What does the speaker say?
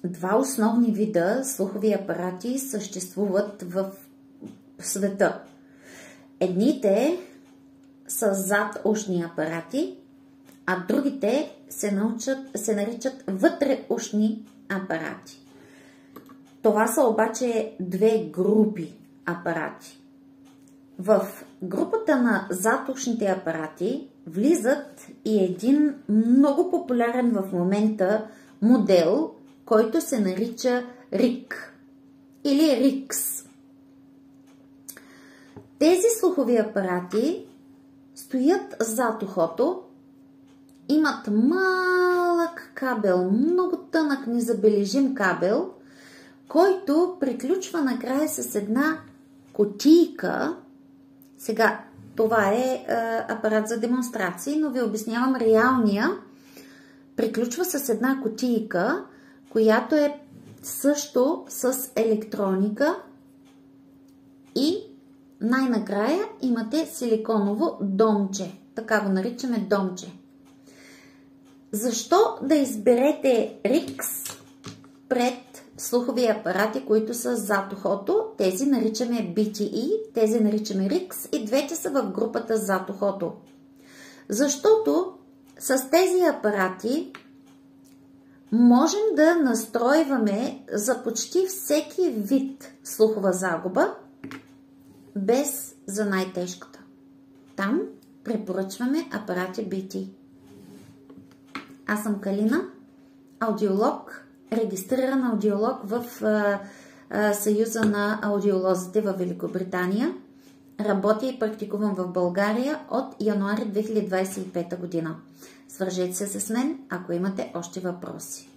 два основни вида слухови апарати съществуват в света. Едните са задушни апарати, а другите се наричат вътреушни апарати. Това са обаче две групи апарати. В групата на задушните апарати влизат и един много популярен в момента модел, който се нарича РИК или RICS. Тези слухови апарати стоят зад ухото, имат малък кабел, много тънък, незабележим кабел, който приключва накрая с една кутийка. Сега, това е апарат за демонстрации, но ви обяснявам реалния. Приключва с една кутийка, която е също с електроника и най-накрая имате силиконово домче. Така го наричаме домче. Защо да изберете RICS пред слухови апарати, които са зад ухото? Тези наричаме BTE, тези наричаме RICS и двете са в групата зад ухото. Защото с тези апарати можем да настройваме за почти всеки вид слухова загуба, без за най-тежката. Там препоръчваме апарати BT. Аз съм Калина, аудиолог, регистриран аудиолог в Съюза на аудиолозите в Великобритания. Работя и практикувам в България от януари 2025 година. Свържете се с мен, ако имате още въпроси.